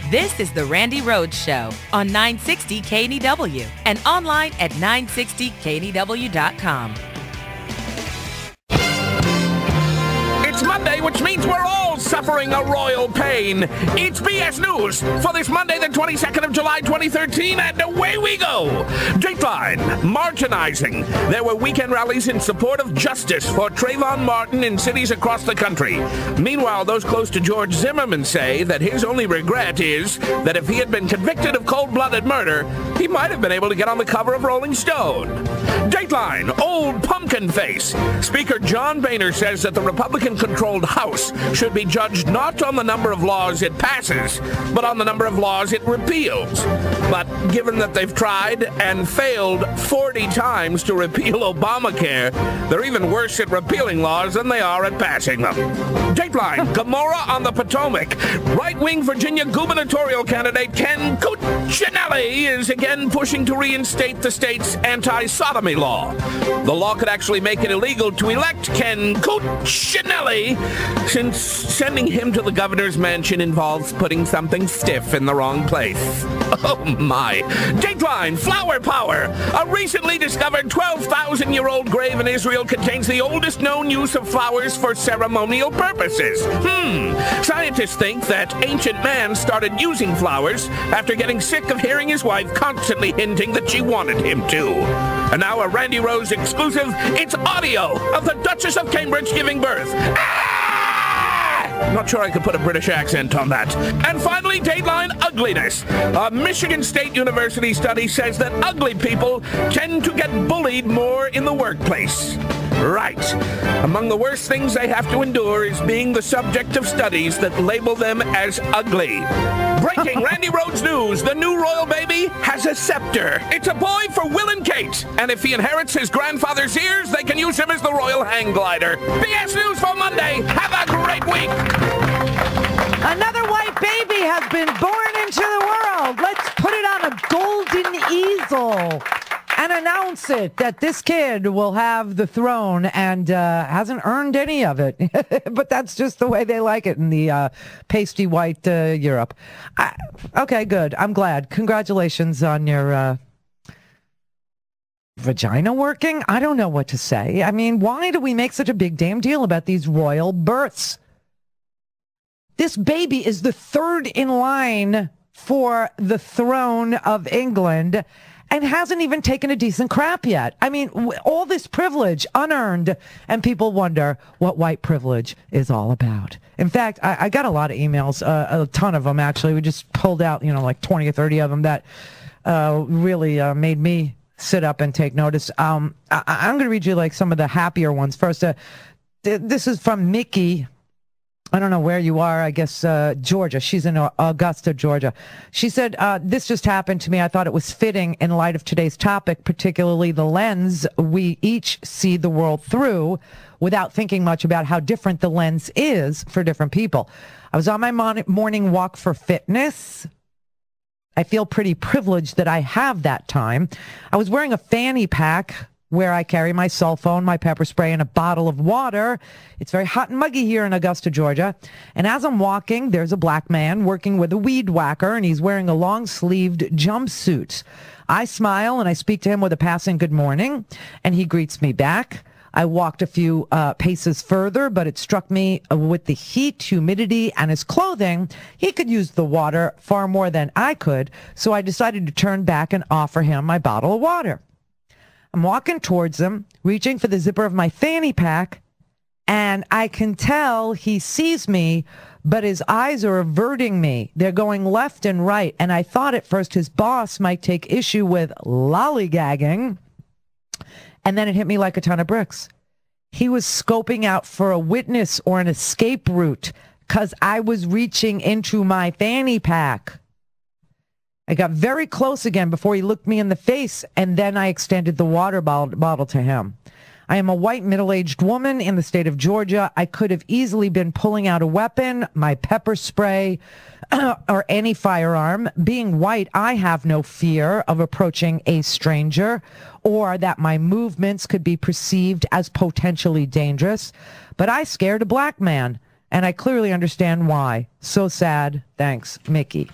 This is the Randi Rhodes Show on 960 KNEW and online at 960KNEW.com. It's Monday, which means we're all suffering a royal pain. It's BS News for this Monday, the 22nd of July, 2013, and away we go. Dateline, Martinizing. There were weekend rallies in support of justice for Trayvon Martin in cities across the country. Meanwhile, those close to George Zimmerman say that his only regret is that if he had been convicted of cold-blooded murder, he might have been able to get on the cover of Rolling Stone. Dateline, Old Pumpkin Face. Speaker John Boehner says that the Republican-controlled House should be judged not on the number of laws it passes, but on the number of laws it repeals. But given that they've tried and failed 40 times to repeal Obamacare, they're even worse at repealing laws than they are at passing them. Dateline, Gomorrah on the Potomac. Right-wing Virginia gubernatorial candidate Ken Cuccinelli is again pushing to reinstate the state's anti-sodomy law. The law could actually make it illegal to elect Ken Cuccinelli, since sending him to the governor's mansion involves putting something stiff in the wrong place. Oh my. Dateline, Flower Power. A recently discovered 12,000-year-old grave in Israel contains the oldest known use of flowers for ceremonial purposes. Scientists think that ancient man started using flowers after getting sick of hearing his wife constantly hinting that she wanted him to. And now a Randi Rhodes exclusive, it's audio of the Duchess of Cambridge giving birth. Not sure I could put a British accent on that. And finally, Dateline, Ugliness. A Michigan State University study says that ugly people tend to get bullied more in the workplace. Right. Among the worst things they have to endure is being the subject of studies that label them as ugly. Breaking Randi Rhodes news. The new royal baby has a scepter. It's a boy for Will and Kate. And if he inherits his grandfather's ears, they can use him as the royal hang glider. BS News for Monday. Have a great week. Another white baby has been born into the world. Let's put it on a golden easel and announce it that this kid will have the throne and hasn't earned any of it. But that's just the way they like it in the pasty white Europe. Okay, good. I'm glad. Congratulations on your vagina working. I don't know what to say. I mean, why do we make such a big damn deal about these royal births? This baby is the third in line for the throne of England and hasn't even taken a decent crap yet. I mean, all this privilege, unearned, and people wonder what white privilege is all about. In fact, I got a lot of emails, a ton of them, actually. We just pulled out, like 20 or 30 of them that really made me sit up and take notice. I'm going to read you, some of the happier ones first. This is from Mickey. I don't know where you are. I guess Georgia. She's in Augusta, Georgia. She said, this just happened to me. I thought it was fitting in light of today's topic, particularly the lens we each see the world through without thinking much about how different the lens is for different people. I was on my morning walk for fitness. I feel pretty privileged that I have that time. I was wearing a fanny pack where I carry my cell phone, my pepper spray, and a bottle of water. It's very hot and muggy here in Augusta, Georgia. And as I'm walking, there's a black man working with a weed whacker, and he's wearing a long-sleeved jumpsuit. I smile, and I speak to him with a passing good morning, and he greets me back. I walked a few paces further, but it struck me with the heat, humidity, and his clothing, he could use the water far more than I could, so I decided to turn back and offer him my bottle of water. I'm walking towards him, reaching for the zipper of my fanny pack, and I can tell he sees me, but his eyes are averting me. They're going left and right, and I thought at first his boss might take issue with lollygagging, and then it hit me like a ton of bricks. He was scoping out for a witness or an escape route because I was reaching into my fanny pack. I got very close again before he looked me in the face, and then I extended the water bottle to him. I am a white middle-aged woman in the state of Georgia. I could have easily been pulling out a weapon, my pepper spray, or any firearm. Being white, I have no fear of approaching a stranger or that my movements could be perceived as potentially dangerous. But I scared a black man, and I clearly understand why. So sad. Thanks, Mickey.